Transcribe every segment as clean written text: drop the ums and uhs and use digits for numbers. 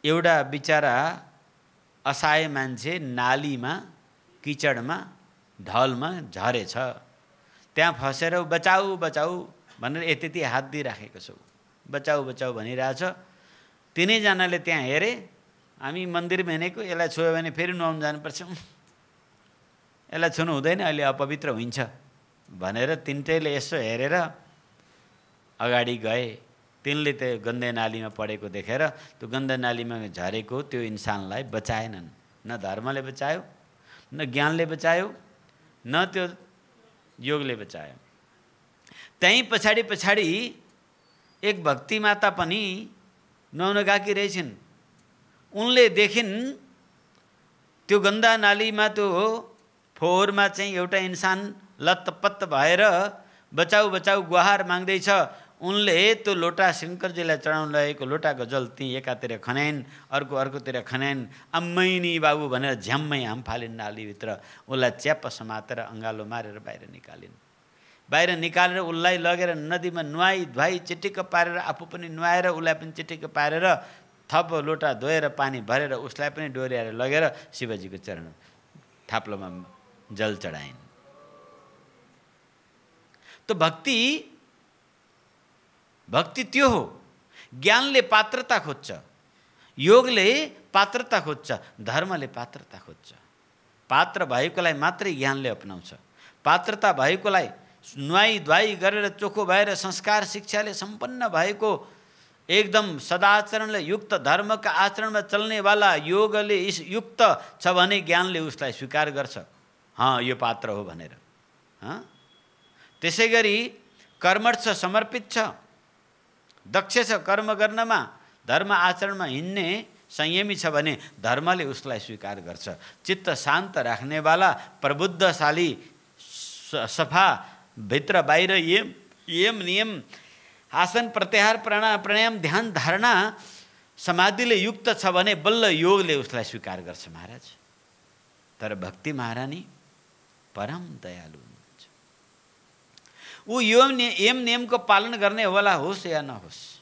एउटा बिचारा असहाय मान्छे नालीमा किचडमा ढलमा झरेछ, त्यहाँ फसेर बचाऊ बचाऊ भनेर यति हात दिइराखेको छौ, बचाऊ बचाऊ भनिरहेछ। तिनैजनाले त्यहाँ हेरे, हामी मन्दिरमा हिँडेको, यसलाई छोयो भने फेरि नुहाउन जानुपर्छ, यसलाई छुनु हुँदैन, अहिले अपवित्र हुन्छ भनेर तिनटैले यसो हेरेर अगाडि गए। तिनले त्यो गन्धे नालीमा पडेको देखेर त्यो गन्धे नालीमा झरेको त्यो इन्सानलाई बचाएनन्। न धर्मले बचायो, न ज्ञानले बचायो, न त्यो योगले बचायो। त्यहीँ पछाडि पछाडि एक भक्ति माता पनि नुहाउन गएकी रहेछन्। उनले देखिन् त्यो गन्दा नालीमा त्यो फोहोरमा चाहिँ एउटा इन्सान लत्तपत्त भएर बचाऊ बचाऊ गुहार माग्दैछ। उनले त्यो लोटा शङ्करजीलाई चढाउन लगेको लोटाको जल त्यहीँ एकातिर खन्याइन्, अर्कोतिर खन्याइन्। अम्मैनी बाबु भनेर झ्याम्मै हाम फालिन् नालीभित्र। उसलाई च्याप्प समातेर अँगालो मारेर बाहिर निकालिन्। बाहिर निकालेर उसलाई लगेर नदीमा नुहाई धुवाई चिटिक्क पारेर आफू पनि नुहाएर उसलाई पनि चिटिक्क पारेर थप लोटा धोएर पानी भरेर उसलाई पनि डोर्याएर लगेर शिवजीको चरण थाप्लोमा जल चढाइन्। तो भक्ति त्यो हो। ज्ञानले पात्रता खोज्छ, योगले पात्रता खोज्छ, धर्मले पात्रता खोज्छ। पात्र भएकोलाई मात्रै ज्ञानले अपनाउँछ। पात्रता भएकोलाई नुहाई धुवाई गरेर चोखो भएर संस्कार शिक्षाले सम्पन्न भएको एकदम सदाचरणले युक्त धर्मका आचरणमा चल्नेवाला योगले युक्त छ भने ज्ञानले उसलाई स्वीकार गर्छ, यो पात्र हो भनेर। त्यसै गरी कर्मठ समर्पित छ, दक्ष छ कर्म गर्नमा, धर्म आचरणमा हिँड्ने संयमी छ भने धर्मले उसलाई स्वीकार गर्छ। चित्त शान्त राख्नेवाला, प्रबुद्धशाली, सफा भित्र बाहिर यम नियम आसन प्रत्याहार प्राणायाम ध्यान धारणा समाधिले युक्त छ भने बल्ल योगले उसलाई स्वीकार गर्छ महाराज। तर भक्ति महारानी परम दयालु हुनुहुन्छ। ऊ यम नियमको पालन गर्ने वाला होस् या नहोस्,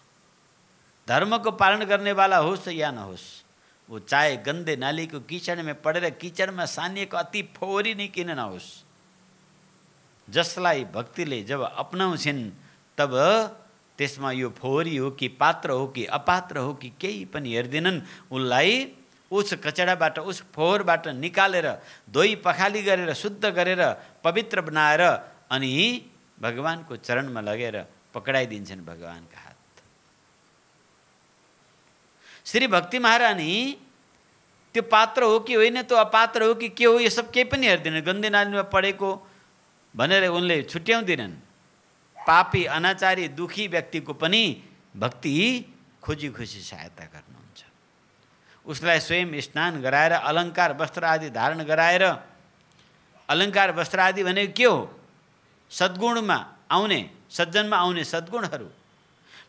धर्मको पालन गर्ने वाला होस् या नहोस्, वो चाहे गंदे नाली को कीचड़ में पड़ेर कीचड़मा सानिएको अति फोहोरी नै किन नहोस्, जसलाई भक्तिले जब अपनाउँछिन् तब त्यसमा यो फोहोरी हो कि पात्र हो कि अपात्र हो कि केही पनि हेर्दैनन्। उनलाई उस कचडाबाट उस फोहोरबाट निकालेर धोई पखाली गरेर शुद्ध गरेर पवित्र बनाएर अनि भगवानको चरणमा लगेर पकडाइदिन्छन् भगवानका हात। श्री भक्ति महारानी त्यो पात्र हो कि होइन, त्यो अपात्र हो कि के हो, यो सब केही पनि हेर्दैनन्। गन्दी नालीमा पडेको भनेर उनले छुट्याउँदैनन्। पापी अनाचारी दुखी व्यक्तिको पनि भक्ति खोजी खुसी सहायता गर्नुहुन्छ। उसलाई स्वयं स्नान गराएर अलङ्कार वस्त्र आदि धारण गराएर, अलङ्कार वस्त्र आदि भनेको के हो? सद्गुणमा आउने, सज्जनमा आउने सद्गुणहरू।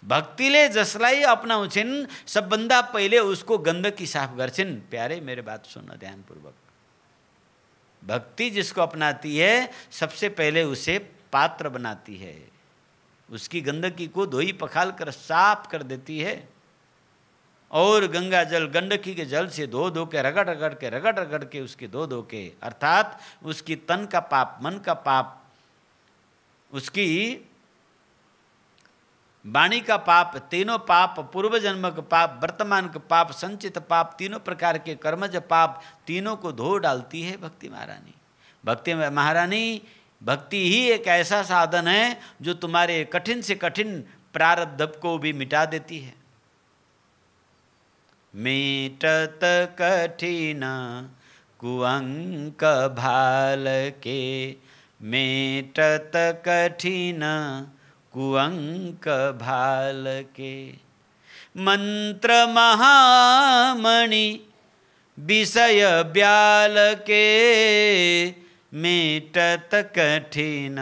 भक्तिले जसलाई अपनाउँछिन् सबभन्दा पहिले उसको गंदगी साफ गर्छिन्। प्यारे मेरे बात सुनना ध्यानपूर्वक। भक्ति जिसको अपनाती है सबसे पहले उसे पात्र बनाती है, उसकी गंदगी को धोई पखाल कर साफ कर देती है। और गंगा जल गंडकी के जल से धो धो के रगड़ रगड़ के उसके धो के, अर्थात उसकी तन का पाप, मन का पाप, उसकी वाणी का पाप, तीनों पाप, पूर्व जन्म का पाप, वर्तमान का पाप, संचित पाप, तीनों प्रकार के कर्मज पाप, तीनों को धो डालती है भक्ति महारानी। भक्ति महारानी, भक्ति ही एक ऐसा साधन है जो तुम्हारे कठिन से कठिन प्रारब्ध को भी मिटा देती है। मेटत कठिन कुअंक भाल के, मेटत कठिन कुअंक भाल के, मंत्र महामणि विषय ब्याल के, मेटत कठिन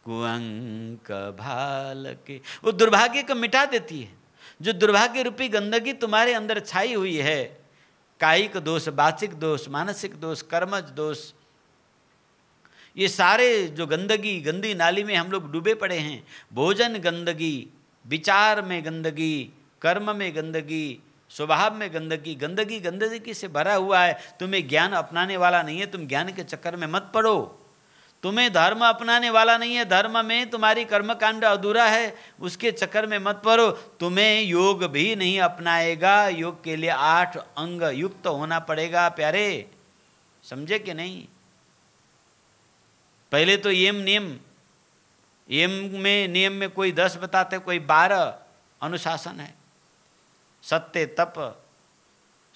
कुअंक भाल के। वो दुर्भाग्य को मिटा देती है। जो दुर्भाग्य रूपी गंदगी तुम्हारे अंदर छाई हुई है, कायिक दोष, वाचिक दोष, मानसिक दोष, कर्मज दोष, ये सारे जो गंदगी, गंदी नाली में हम लोग डूबे पड़े हैं। भोजन गंदगी, विचार में गंदगी, कर्म में गंदगी, स्वभाव में गंदगी, गंदगी गंदगी से भरा हुआ है। तुम्हें ज्ञान अपनाने वाला नहीं है, तुम ज्ञान के चक्कर में मत पड़ो। तुम्हें धर्म अपनाने वाला नहीं है, धर्म में तुम्हारी कर्मकांड अधूरा है, उसके चक्कर में मत पड़ो। तुम्हें योग भी नहीं अपनाएगा, योग के लिए 8 अंग युक्त होना पड़ेगा प्यारे, समझे कि नहीं। पहले तो यम नियम, नियम में कोई 10 बताते, कोई 12 अनुशासन है। सत्य, तप,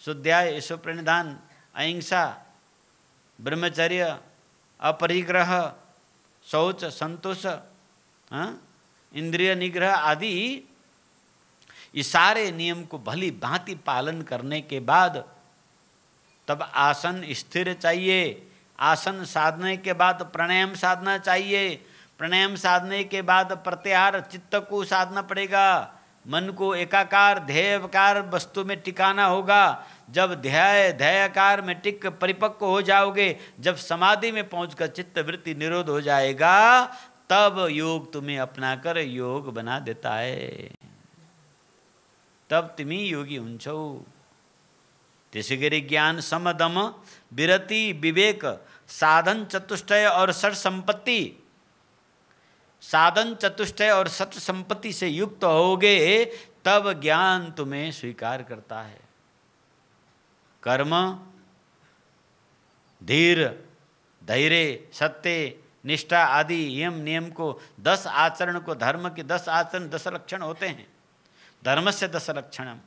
स्वाध्याय, ईश्वर प्रणिधान, अहिंसा, ब्रह्मचर्य, अपरिग्रह, शौच, संतोष, इंद्रिय निग्रह आदि, ये सारे नियम को भली भांति पालन करने के बाद तब आसन स्थिर चाहिए। आसन साधने के बाद प्राणायाम साधना चाहिए। प्राणायाम साधने के बाद प्रत्याहार, चित्त को साधना पड़ेगा। मन को एकाकार ध्येयकार वस्तु में टिकाना होगा। जब ध्येयकार में टिक परिपक्व हो जाओगे, जब समाधि में पहुंचकर चित्त वृत्ति निरोध हो जाएगा, तब योग तुम्हें अपनाकर योग बना देता है। तब तिमी योगी हुन्छौ। त्यसै गरी ज्ञान, समदम, विरति, विवेक, साधन चतुष्टय और षट संपत्ति, साधन चतुष्टय और षट संपत्ति से युक्त होगे, तब ज्ञान तुम्हें स्वीकार करता है। कर्म, धीर, धैर्य, सत्य, निष्ठा आदि यम नियम को 10 आचरण को, धर्म के 10 आचरण 10 लक्षण होते हैं। धर्म से 10 लक्षण,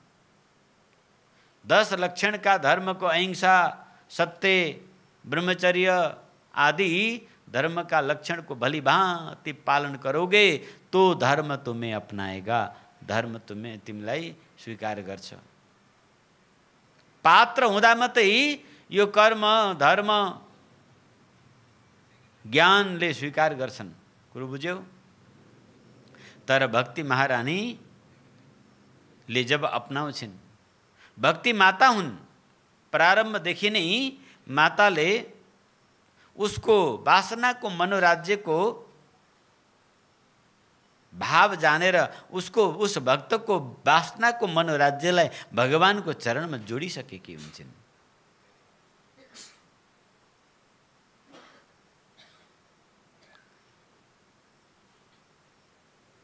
10 लक्षण का धर्म को अहिंसा, सत्य, ब्रह्मचर्य आदि धर्म का लक्षण को भली भांति पालन करोगे तो धर्म तुम्हें अपनाएगा, धर्म तुम्हें तिमीलाई स्वीकार गर्छ। पात्र हुँदा मात्रै यो कर्म धर्म ज्ञानले स्वीकार गर्छन्। कुरो बुझ्यौ। तर भक्ति महारानीले जब अपनाउँछिन्, भक्ति माता हुन्, प्रारम्भदेखि नै माताले उसको वासना को, मनोराज्य को भाव जानेर उसको, उस भक्त को वासना को, मनोराज्यलाई भगवान को चरण में जोडिसकेकी हुन्छन्।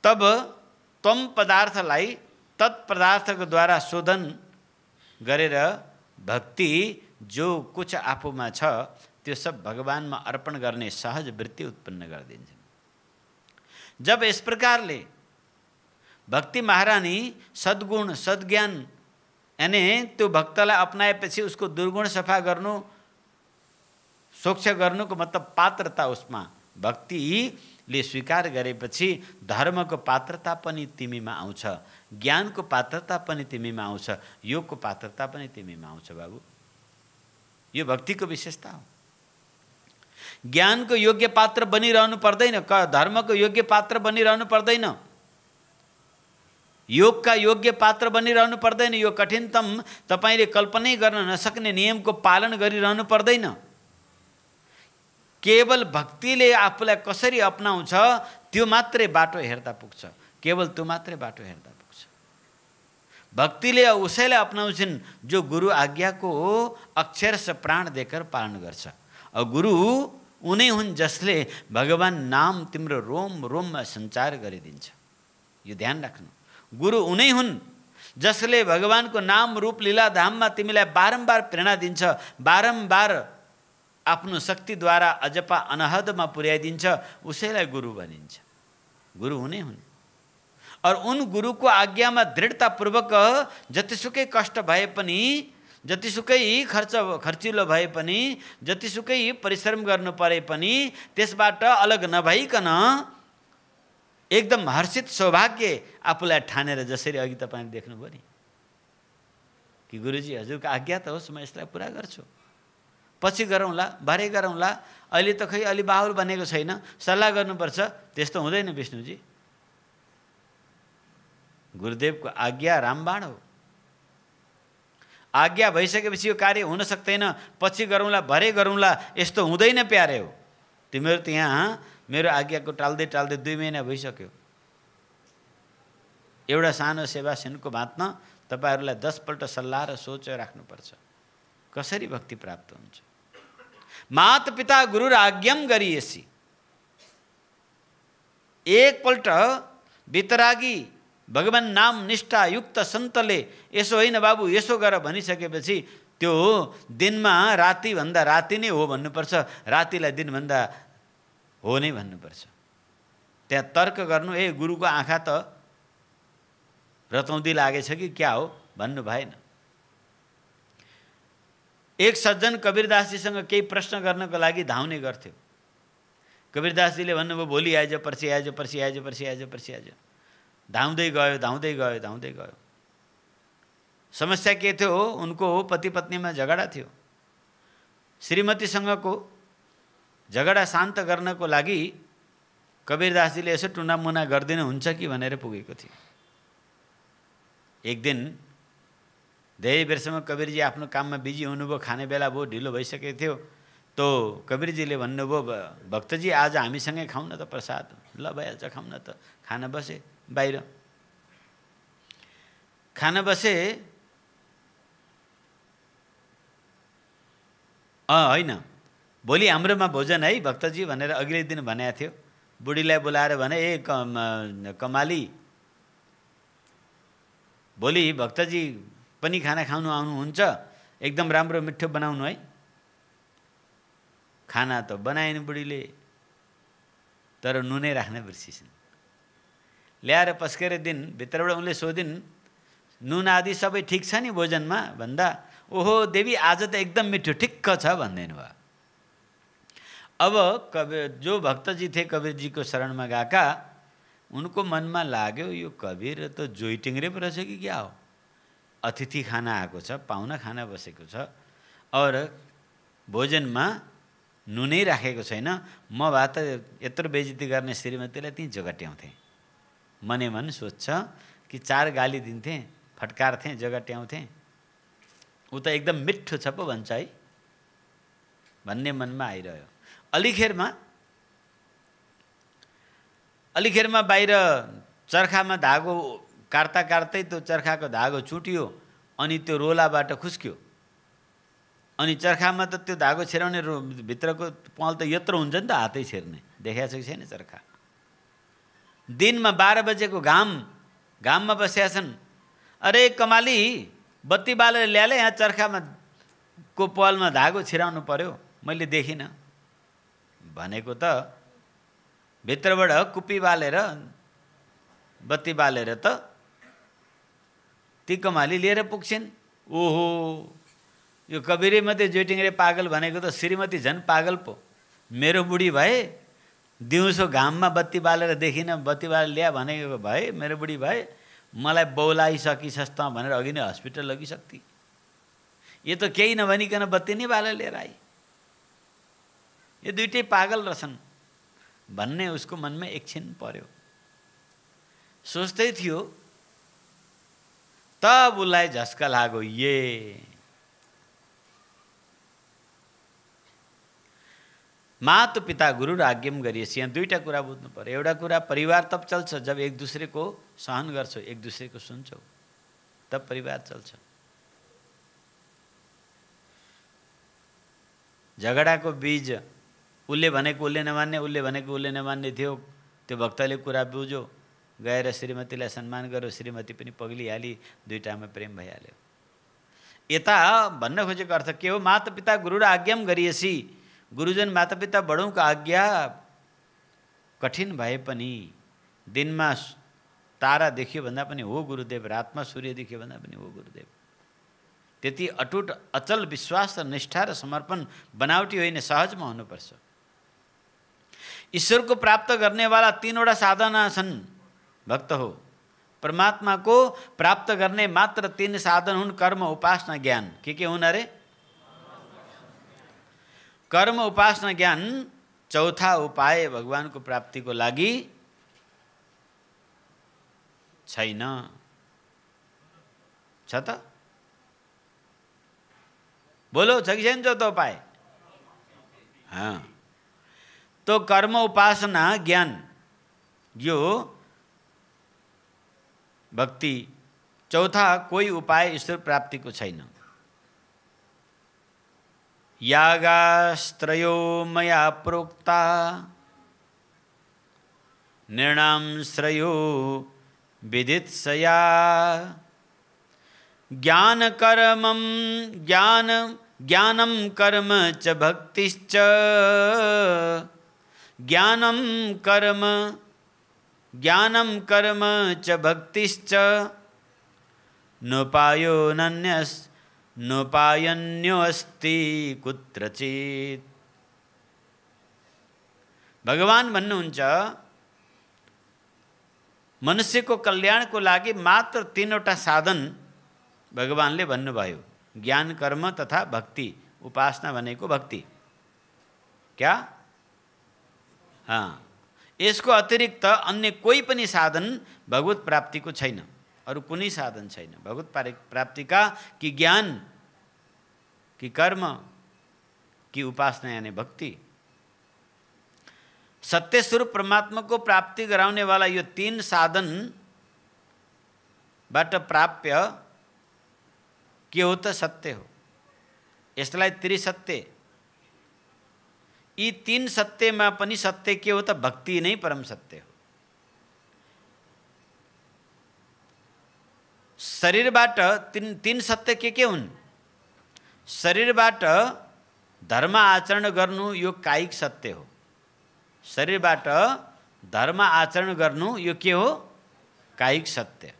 तब त्वम पदार्थलाई तत्पदार्थको द्वारा शोधन गरेर भक्ति जो कुछ आफूमा छ त्यो सब भगवानमा अर्पण गर्ने सहज वृत्ति उत्पन्न गरिदिन्छ। जब इस प्रकारले भक्ति महारानी सद्गुण सद्ज्ञान यानी त्यो भक्तलाई अपनाएपछि उसको दुर्गुण सफा गर्नु, स्वच्छ गर्नुको मतलब पात्रता, उसमा भक्तिले स्वीकार गरेपछि धर्मको पात्रता पनि तिमीमा आउँछ, ज्ञानको पात्रता पनि तिमीमा आउँछ, योगको पात्रता पनि तिमीमा आउँछ। बाबु, यो भक्तिको विशेषता हो। ज्ञानको योग्य पात्र बनिरहनु पर्दैन, धर्मको योग्य पात्र बनिरहनु पर्दैन, योगका योग्य पात्र बनिरहनु पर्दैन, यो कठिनतम तपाईले कल्पनै गर्न नसक्ने नियमको पालन गरिरहनु पर्दैन। केवल भक्तिले आफूलाई कसरी अपनाउँछ त्यो मात्रै बाटो हेर्दा पुग्छ, केवल त्यो मात्रै बाटो हेर्दा पुग्छ। भक्तिले उसैलाई अपनाउँछिन् जो गुरु आज्ञाको अक्षरश प्राण देकर पालन गर्छ। और गुरु उनै हुन् जसले भगवान नाम तिम्रो रोम रोममा सञ्चार गरिदिन्छ। यो ध्यान राख्नु, गुरु उनै हुन् जसले भगवानको नाम रूप लीला धाममा तिमीलाई बारम्बार प्रेरणा दिन्छ, बारम्बार आफ्नो शक्तिद्वारा अजपा अनहदमा पुर्याइदिन्छ, उसैलाई गुरु भनिन्छ। गुरु उनै हुन्। और उन गुरुको आज्ञामा दृढतापूर्वक जतिसुकै कष्ट भए पनि, जतिसुकै खर्चिलो भए पनि, जतिसुकै परिश्रम गर्नु परे पनि त्यसबाट अलग नभइकन एकदम हर्षित सौभाग्य आफूलाई ठानेर, जसरी अघि तपाईले देख्नुभयो नि कि गुरुजी हजुरको आज्ञा त होस्, म यसलाई पुरा गर्छु, पछि गरौँला, भरे गरौँला, अहिले त खै अलि बाहुल बनेको छैन, सल्लाह गर्नुपर्छ, त्यस्तो हुँदैन विष्णुजी। गुरुदेवको आज्ञा रामबाण हो। आज्ञा भइसकेपछि यो कार्य हुन सक्दैन, पछि गरौँला, भरे गरौँला, यस्तो हुँदैन प्यारे हो। तिमीहरू त यहाँ मेरो आज्ञाको टाल्दै टाल्दै 2 महिना भइसक्यो। एउटा सानो सेवा सिनको बाँच्न तपाईहरुलाई 10 पल्ट सल्लाह र सोच राख्नुपर्छ कसरी भक्ति प्राप्त हुन्छ। माता पिता गुरु र आज्ञाम गरिएसी एक पल्ट वितरागी भगवान नाम निष्ठा युक्त सन्तले यसो होइन बाबु यसो गर भनिसकेपछि त्यो दिनमा राति भन्दा राति नै हो भन्नुपर्छ, रातिलाई दिन भन्दा हो नै भन्नुपर्छ। त्यहाँ तर्क गर्नु ए गुरुको आँखा त रतौँदी लागेछ कि क्या हो भन्नु भएन। एक सज्जन कबीरदासजीसँग केही प्रश्न गर्नको लागि धाउने गर्थ्यो। कबीरदासजीले भन्नुभयो भोलि आइज, पर्सि आइज, पर्सि आइज, पर्सि आइज, पर्सि आइज। धाउँदै गयो, धाउँदै गयो, धाउँदै गयो। समस्या के थियो? उनको पति पत्नीमा झगडा थियो। श्रीमतीसँगको झगडा शान्त गर्नको लागि कबीरदासजीले यसो टुनामुना गर्दिनु हुन्छ कि भनेर पुगेको थियो। एक दिन धेरै बेरसम्म कबीरजी आफ्नो काममा बिजी हुनुभयो, खाने बेला भयो, ढिलो भइसकेको थियो। तो कबीरजीले भन्नुभयो भक्तजी आज हामीसँगै खाउँ न त प्रसाद। ल भइहाल्छ खाउँ न त। खान बसे बाहिर। खान बसे होइन भोलि हाम्रोमा भोजन है भक्तजी भनेर अघिल्लो दिन भनेको थियो। बुढीलाई बोलाएर भने ए कमाली भोलि भक्तजी पनि खाना खानु आउनुहुन्छ, एकदम राम्रो मिठो बनाउनु है। खाना त बनाएन बुढीले, तर नुनै राख्न बिर्सिन्। ल्याएर पस्केर दिन भित्रबाट उनले सोधिन् नुन आदि सबै ठिक छ नि भोजनमा भन्दा ओहो देवी आज त एकदम मिठो ठिक्क छ भन्दैन भयो। अब जो भक्तजी थिए कबीरजीको शरणमा गएका, उनको मनमा लाग्यो यो कबीर त जोइटिङ्रे पो रहेछ कि क्या हो। अतिथि खाना आएको छ, पाहुना खाना बसेको छ और भोजनमा नुनै राखेको छैन। म भए त यत्रो बेइज्जती गर्ने श्रीमतीलाई त्यहीँ जगट्याउँथेँ। मने मन सोध्छ कि 4 गाली दिन्थेँ, फटकार्थेँ, जगट्याउँथेँ। ऊ त एकदम मिठो छ पो भन्छ है भन्ने मनमा आइरह्यो। अलिखेरमा बाहिर चर्खामा धागो काट्दा काट्दै त्यो चर्खाको धागो छुट्यो अनि त्यो रोलाबाट खुस्क्यो। अनि चर्खामा त त्यो धागो छिराउने भित्रको पल त यत्रो हुन्छ नि त हातै छिर्ने। देखाएको छ कि छैन चर्खा? दिनमा 12 बजेको घाममा बसेका छन्। अरे कमाली बत्ती बालेर ल्याले, यहाँ चर्खामा को पलमा धागो छिराउनु पर्यो, मैले देखिनँ भनेको त भित्रबाट कुपी बालेर बत्ती बालेर त ती कमाली लिएर पुग्छन्। ओहो यो कबीरे मात्रै जोइटिङ्रे पागल भनेको त श्रीमती झन् पागल पो। मेरो बुढी भए दिउँसो घाममा बत्ती बालेर देखिन, बत्ती बालेर ल्या भनेको भए मेरो बुढी भए मलाई बौलाइसकिछस् त भनेर अघि नै हस्पिटल लगिसक्ति। यो त केही नभनिकन बत्ती नै बालेर लिएर आई। यो दुइटै पागल रहेछन् भन्ने उसको मनमा एकछिन पर्यो। सोच्दै थियो तब उसलाई झस्का लाग्यो। ये माता पिता गुरु र आज्ञाम गरिएसी। यहाँ दुईटा कुरा बुझ्नु पर्यो। एउटा कुरा परिवार तब चल्छ जब एक दूसरे को सहन गर्छौ, एक दूसरे को सुन्छौ, तब परिवार चल्छ। झगडाको बीज उसले भनेको उसले नमान्ने, उसले भनेको उसले नमान्ने थियो। त्यो भक्तले कुरा बुझ्यो, गएर श्रीमतीलाई सम्मान गर्यो, श्रीमती पनि पग्लिहाली, दुईटामा प्रेम भइहाल्यो। यता भन्न खोजेको अर्थ के हो? माता पिता गुरु र आज्ञाम गरिएसी। गुरुजन मातापिता बडौँको आज्ञा कठिन भए पनि दिनमा तारा देखियो भन्दा पनि हो गुरुदेव, रातमा सूर्य देखियो भन्दा पनि हो गुरुदेव। त्यति अटुट अचल विश्वास र निष्ठा र समर्पण बनावटी होइन, सहजमा हुनुपर्छ। ईश्वर को प्राप्त गर्नेवाला 3वटा साधना छन्। भक्त हो परमात्मा को प्राप्त गर्ने मात्र 3 साधन हुन्। कर्म, उपासना, ज्ञान। के हुन् अरे? कर्म, उपासना, ज्ञान। चौथा उपाय भगवान को प्राप्ति को लागि छैन। छ त? बोलो छ कि छैन चौथा उपाय? हाँ, तो कर्म, उपासना, ज्ञान, यो भक्ति चौथा, कोही उपाय ईश्वर प्राप्तिको छैन। यागास्त्रयो मया प्रोक्ता निर्णाम श्रयो विदित्सया ज्ञानम कर्म च भक्तिश्च ज्ञानम कर्म च भक्तिश्च नोपायन्योऽस्ति कुत्रचित्। भगवान भन्नुहुन्छ मनुष्यको कल्याणको लागि मात्र तीनवटा साधन भगवानले भन्नुभयो, ज्ञान कर्म तथा भक्ति। उपासना भनेको भक्ति। क्या? हाँ, यसको अतिरिक्त अन्य कोही पनि साधन भगवत प्राप्तिको छैन। अरू कुनै साधन छैन भगवत प्राप्तिका, कि ज्ञान, कि कर्म, कि उपासना यानी भक्ति। सत्य स्वरूप परमात्मा को प्राप्ति गराउने वाला यो तीन साधन बाट प्राप्य के हो त सत्य हो। यसलाई त्रिसत्य। यी तीन सत्यमा पनि सत्य के हो त भक्ति नै परम सत्य हो। शरीरबाट तीन सत्य के हुन्? शरीरबाट धर्म आचरण गर्नु यो कायिक सत्य हो। शरीरबाट धर्म आचरण गर्नु यो के हो? कायिक सत्य।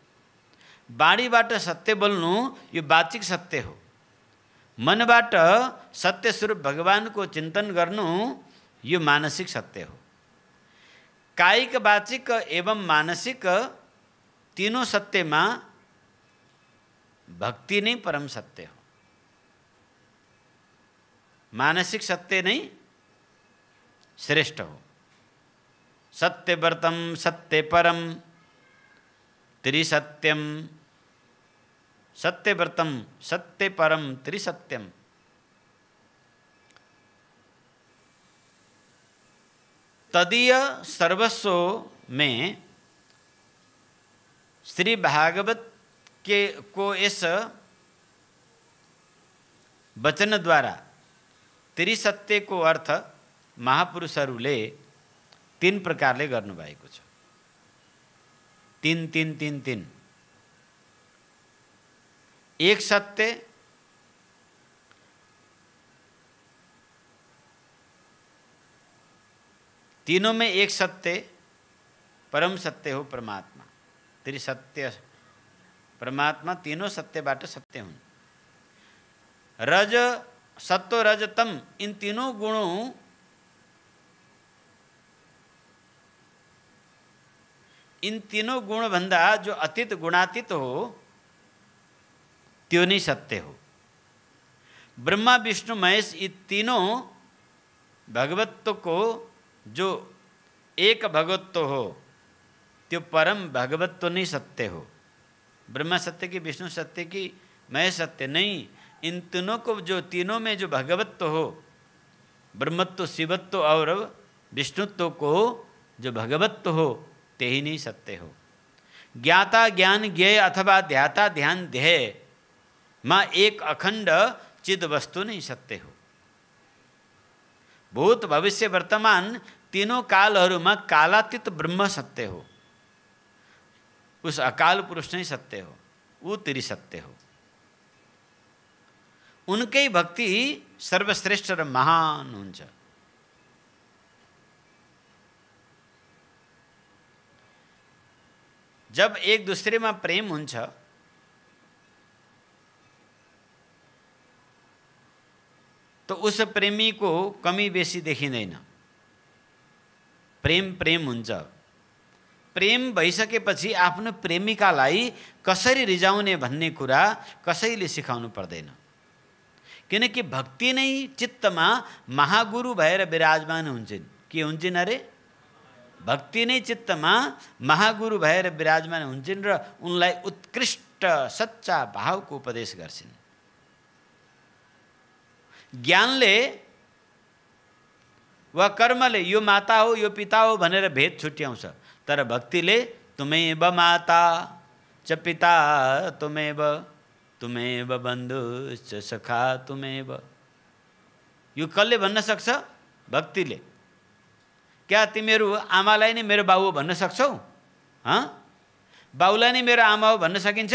बाणीबाट सत्य बोल्नु यो वाचिक सत्य हो। मनबाट सत्य स्वरूप भगवानको चिन्तन गर्नु यो मानसिक सत्य हो। कायिक, वाचिक एवं मानसिक तीनों सत्यमा भक्ति नै परम सत्य हो। मानसिक सत्य नै श्रेष्ठ हो। सत्यव्रतम सत्य परम त्रिसत्यम। सत्यव्रतम सत्य परम त्रिसत्यम। तदीय सर्वस्व में श्री भागवत को इस वचन द्वारा त्रिसत्य को अर्थ महापुरुषहरूले तीन प्रकारले गर्नुभएको छ। तीन तीन तीन तीन। एक सत्य, तीनों में एक सत्य, परम सत्य हो परमात्मा। त्रिसत्य परमात्मा तीनों सत्यबाट सत्य हुन्। रज, सत्व, रज, तम, इन तीनों गुणों गुण भन्दा जो अतीत गुणातीत हो त्यो नै सत्य हो। ब्रह्मा विष्णु महेश यी तीनों भगवत्व को जो एक भगवत्व हो त्यो परम भगवत्व नै सत्य हो। ब्रह्मा सत्य की, विष्णु सत्य की, महेश सत्य नहीं। इन तीनों को जो तीनों में जो भगवत्व हो, ब्रह्मत्व, शिवत्व और विष्णुत्व को जो भगवत्व हो त्यही नहीं सत्य हो। ज्ञाता ज्ञान ज्ञेय अथवा ध्याता ध्यान ध्येय मां एक अखंड चिद वस्तु नहीं सत्य हो। भूत भविष्य वर्तमान तीनों कालहरूमा कालातीत ब्रह्म सत्य हो। उस अकाल पुरुष नहीं सत्य हो, वो त्रिसत्य हो। उनकै भक्ति सर्वश्रेष्ठ र महान हुन्छ। जब एक दूसरेमा प्रेम हुन्छ तो उस प्रेमी को कमी बेसी देखिँदैन। प्रेम प्रेम हुन्छ। प्रेम भइसकेपछि आफ्नो प्रेमिकालाई कसरी रिजाउने भन्ने कुरा कसैले सिकाउनु पर्दैन। किनकि भक्ति नै चित्तमा महागुरु भएर विराजमान हुन्छन्। के हुन्छन् अरे? भक्ति नै चित्तमा महागुरु भएर विराजमान हुन्छन् र उनलाई उत्कृष्ट सच्चा भावको उपदेश गर्छन्। ज्ञानले वा कर्मले यो माता हो यो पिता हो भनेर भेद छुट्याउँछ। तर भक्तिले तुमैव माता च पिता तुमेव तुमेव बन्धुश्च सखा तुमेव। यो कसले भन्न सक्छ? भक्तिले। क्या तिमीहरू आमालाई नै मेरो बाउ हो भन्न सक्छौ? बाउलाई नै मेरो आमा हो भन्न सकिन्छ?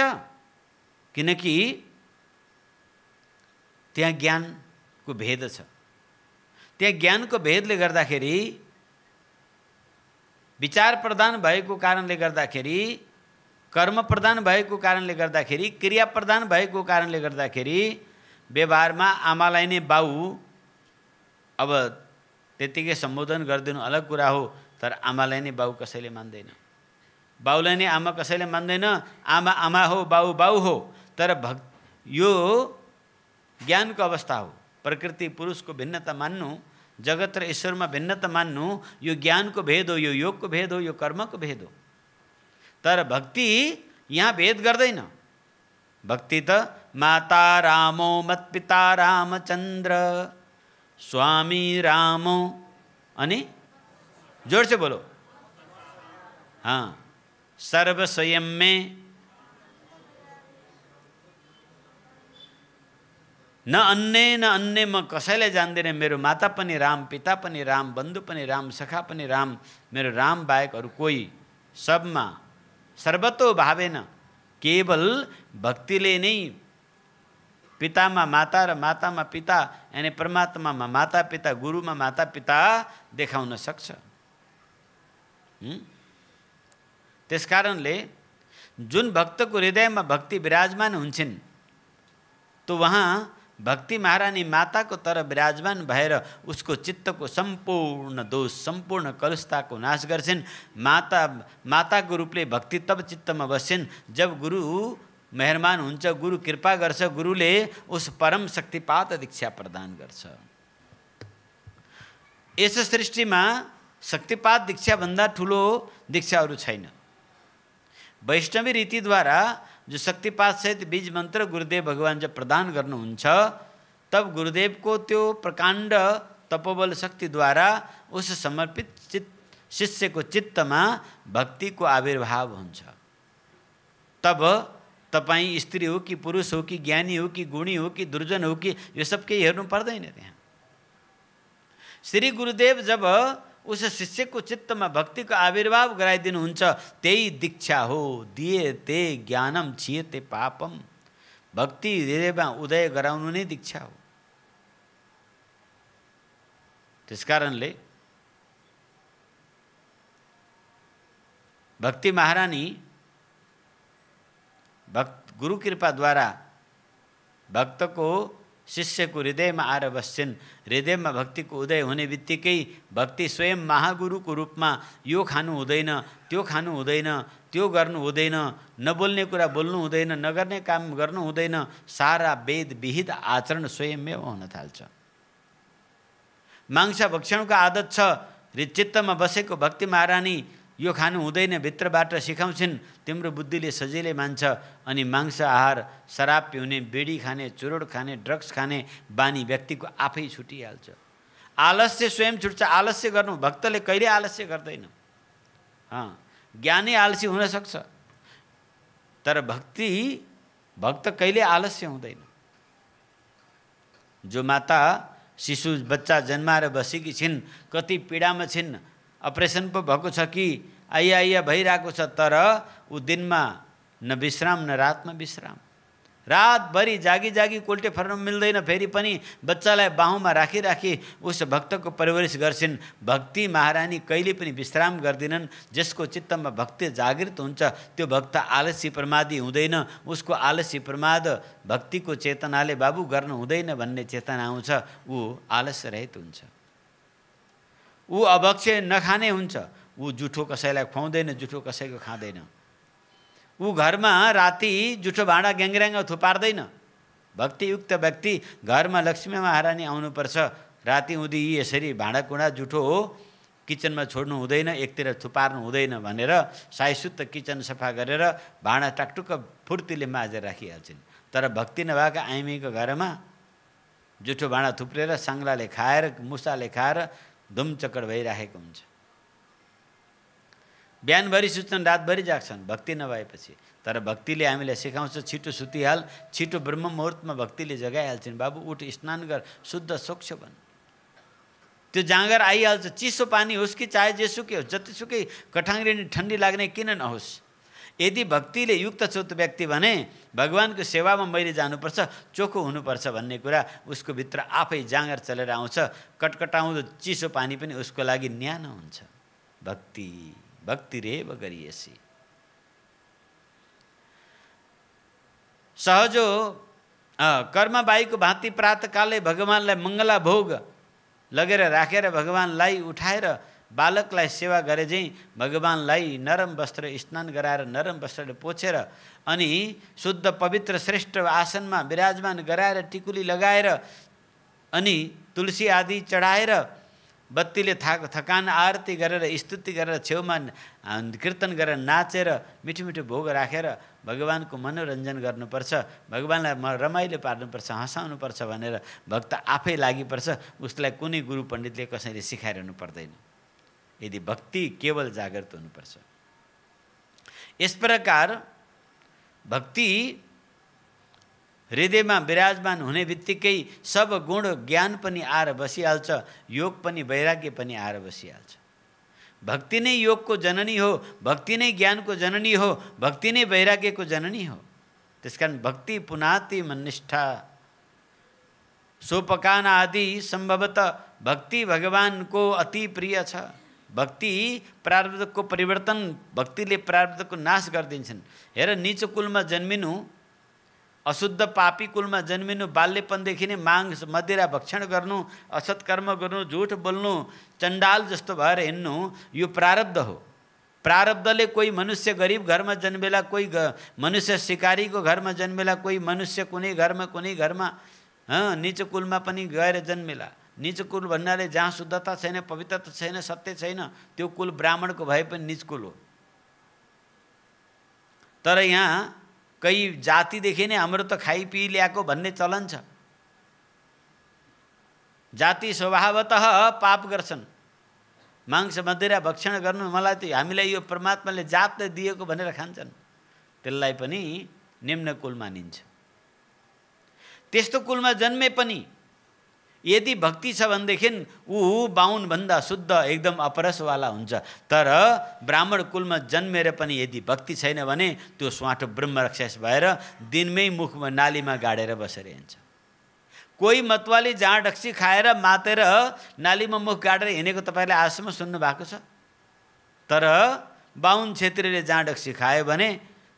किनकि त्यहाँ ज्ञानको भेद छ। त्यहाँ ज्ञानको भेदले गर्दाखेरि, विचार प्रधान भएको कारणले गर्दाखेरि, कर्म प्रधान भएको कारणले गर्दाखेरि, क्रिया प्रधान भएको कारणले गर्दाखेरि व्यवहारमा आमालाई नै बाउ अब त्यतिकै सम्बोधन गरिदिनु अलग कुरा हो, तर आमालाई नै बाउ कसैले मान्दैन, बाउलाई नै आमा कसैले मान्दैन। आमा आमा हो, बाउ बाउ हो, तर यो ज्ञानको अवस्था हो। प्रकृति पुरुषको भिन्नता मान्नु, जगत र ईश्वरमा भिन्नता मान्नु, यो ज्ञानको भेद हो, यो योगको भेद हो, यो कर्मको भेद हो। तर भक्ति यहाँ भेद गर्दैन। भक्ति त माता रामो मत्पिता रामचन्द्र स्वामी रामो, अनि जोड से बोलो, सर्व स्वयं में न अन्य म कसैलाई जान्दैन। मेरो माता पनि राम, पिता पनि राम, बन्धु पनि राम, सखा पनि राम, मेरो राम बाहेक अरू कोही सबमा सर्वतो भावेन। केवल भक्तिले नै पितामा माता र मातामा पिता, यानी परमात्मामा माता पिता, गुरुमा माता पिता देखाउन सक्छ। त्यसकारणले जुन भक्तको हृदयमा भक्ति विराजमान हुन्छन्, तो वहाँ भक्ति महारानी माताको तरह विराजमान भएर उसको चित्तको सम्पूर्ण दोष, सम्पूर्ण कलुषताको नाश गर्छन्। माताको रूपले भक्ति तब चित्तमा बस्छन् जब गुरु मेहरबान हुन्छ, गुरु कृपा गर्छ, गुरुले उस परम शक्तिपात दीक्षा प्रदान गर्छ। यस सृष्टिमा शक्तिपात दीक्षा भन्दा ठुलो दीक्षाहरू छैन। वैष्णवी रीतिद्वारा जो शक्तिपात सहित बीज मंत्र गुरुदेव भगवान जब प्रदान गर्नुहुन्छ, तब गुरुदेव को त्यो प्रकाण्ड तपोबल शक्ति द्वारा उस समर्पित शिष्य को चित्तमा भक्ति को आविर्भाव हुन्छ। तब तपाईं स्त्री हो कि पुरुष हो कि ज्ञानी हो कि गुणी हो कि दुर्जन हो कि यो सब केही हेर्नु पर्दैन। त्यहाँ श्री गुरुदेव जब उस शिष्य को चित्तमा भक्ति को आविर्भाव गराइदिनुहुन्छ, त्यही दीक्षा हो। दिए ते ज्ञानम छियते पापम। भक्ति हृदयमा उदय गराउनु नै दीक्षा हो। त्यसकारणले भक्ति महारानी गुरु कृपा द्वारा भक्त को शिष्य को हृदय में आएर बस्छन्। हृदय में भक्ति को उदय होने बित्तिकै भक्ति स्वयं महागुरु को रूप में यो खानु हुँदैन, त्यो खानु हुँदैन, त्यो गर्नु हुँदैन, नबोल्ने कुरा बोल्नु हुँदैन, नगर्ने काम गर्नु हुँदैन, सारा वेद विहित आचरण स्वयंमेव हुन थाल्छ। मांसा भक्षण को आदत छ, चित्तमा बसेको भक्ति महारानी यो खानु हुँदैन भित्रबाट सिकाउँछिन्। तिम्रो बुद्धिले सजिलै मान्छ अनि मांस आहार, शराब पिउने, बेडी खाने, चुरोट खाने, ड्रग्स खाने बानी व्यक्तिको आफै छुटिहाल्छ। आलस्य स्वयं छुट्छ। आलस्य गर्नु भक्तले कहिले आलस्य गर्दैन। ज्ञानी आलसी हुन सक्छ, तर भक्त कहिले आलस्य हुँदैन। जो माता शिशु बच्चा जन्माएर बसेकी छिन्, कति पीडामा छिन्, अपरेसन पो भएको छ कि आइया भइरहेको छ, तर ऊ दिनमा न विश्राम न रातमा विश्राम। रातभरि जागी कोल्टे फर्न मिल्दैन, फेरि पनि बच्चालाई बाहुमा राखी उस भक्तको परवरिश गर्छिन्। भक्ति महारानी कहिले पनि विश्राम गर्दिनन्। जसको चित्तमा भक्ति जागृत हुन्छ त्यो भक्त आलस्य प्रमादी हुँदैन। उसको आलस्य प्रमाद भक्तिको चेतनाले बाबु गर्न हुँदैन भन्ने चेतना आउँछ, ऊ आलस्य रहित हुन्छ। ऊ अभक्ष्य नखाने हुन्छ, ऊ जुठो कसैलाई खुवाउँदैन, जुठो कसैको खाँदैन। ऊ घरमा राति जुठो भाँडा ग्याङ्ग्याङ थुपार्दैन। भक्तियुक्त व्यक्ति घरमा लक्ष्मी महारानी आउनुपर्छ, राति हुँदी यसरी भाँडाकुँडा जुठो हो किचनमा छोड्नु हुँदैन, एकतिर थुपार्नु हुँदैन भनेर साइसुत्त किचन सफा गरेर भाँडा टाकटुक्क फुर्तीले माझेर राखिहाल्छन्। तर भक्ति नभएका आइमीको घरमा जुठो भाँडा थुप्रेर साङ्लाले खाएर, मुसाले खाएर धुमचक्कर भइराखेको हुन्छ। बिहानभरि सुत्छन्, रातभरि जाग्छन् भक्ति नभएपछि। तर भक्तिले हामीलाई सिकाउँछ छिटो सुतिहाल, छिटो ब्रह्म मुहुर्तमा भक्तिले जगाइहाल्छन्। बाबु उठ, स्नान गर, शुद्ध स्वच्छ बन। त्यो जाँगर आइहाल्छ, चिसो पानी होस् कि चाहे जेसुकै होस्, जतिसुकै कठाङ्ग्रिने ठन्डी लाग्ने किन नहोस्। यदि भक्तिले युक्त छु त व्यक्ति भने भगवानको सेवामा मैले जानुपर्छ, चोखो हुनुपर्छ भन्ने कुरा उसको भित्र आफै जाँगर चलेर आउँछ। कटकटाउँदो चिसो पानी पनि उसको लागि न्यानो हुन्छ। भक्ति भक्तिरेव गरिएसी। सहजो कर्मबाईको भाँति प्रातकालै भगवानलाई मङ्गला भोग लगेर राखेर भगवानलाई उठाएर बालकलाई सेवा गरे चाहिँ भगवानलाई नरम वस्त्र स्नान गराएर नरम वस्त्रले पोछेर अनि शुद्ध पवित्र श्रेष्ठ आसनमा विराजमान गराएर टिकुली लगाएर अनि तुलसी आदि चढाएर बत्तीले थकान आरती गरेर स्तुति गरेर छेउमा कीर्तन गरेर नाचेर मिठो मिठो भोग राखेर भगवानको मनोरञ्जन गर्नुपर्छ, भगवानलाई रमाइलो पार्नुपर्छ, हँसाउनुपर्छ भनेर भक्त आफै लागिपर्छ। उसलाई कुनै गुरु पण्डितले कसैले सिकाइरहनु पर्दैन। यदि भक्ति केवल जागृत हुनुपर्छ। यस प्रकार भक्ति हृदयमा विराजमान हुने बित्तिकै सब गुण ज्ञान पनि आएर बसिहाल्छ, योग पनि वैराग्य पनि आएर बसिहाल्छ। भक्ति नै योगको जननी हो, भक्ति नै ज्ञानको जननी हो, भक्ति नै वैराग्यको जननी हो। त्यसकारण भक्ति पुनाति मन्निष्ठा सोपकान आदि सम्भवतः भक्ति भगवानको अति प्रिय छ। भक्ति प्रारब्धको परिवर्तन, भक्तिले प्रारब्धको नाश गरिदिन्छन्। हेर, नीच कुलमा जन्मिनु, अशुद्ध पापी कुलमा जन्मिनु, बाल्यपनदेखि नै मांस मदिरा भक्षण गर्नु, असत्कर्म गर्नु, झुट बोल्नु, चण्डाल जस्तो भएर हिँड्नु, यो प्रारब्ध हो। प्रारब्धले कोही मनुष्य गरिब घरमा जन्मेला, कोही मनुष्य शिकारीको घरमा जन्मेला, कोही मनुष्य कुनै घरमा नीच कुलमा पनि गएर जन्मेला। नीच कुल भन्नाले जहाँ शुद्धता छैन, पवित्रता छैन, सत्य छैन, त्यो कुल ब्राह्मणको भए पनि नीच कुल हो। तर यहाँ कई जातिदेखि नै हाम्रो त खाइ पिइ ल्याएको भन्ने चलन छ। जाति स्वभावतः पाप गर्छन्, मांस मदिरा भक्षण गर्नु, मलाई त हामीलाई यो परमात्माले जातले दिएको भनेर खान्छन्, त्यसलाई पनि निम्न कुल मानिन्छ। त्यस्तो कुलमा जन्मे पनि यदि भक्ति छ भनेदेखि ऊ बाहुनभन्दा शुद्ध एकदम अपरसवाला हुन्छ। तर ब्राह्मण कुलमा जन्मेर पनि यदि भक्ति छैन भने त्यो स्वाटो ब्रह्मराक्षस भएर दिनमै मुखमा नालीमा गाडेर बसेर हिँड्छ। कोही मतवाली जाँड डक्सी खाएर मातेर नालीमा मुख गाडेर हिँडेको तपाईँले आजसम्म सुन्नु भएको छ? तर बाहुन छेत्रीले जाँड डक्सी खायो भने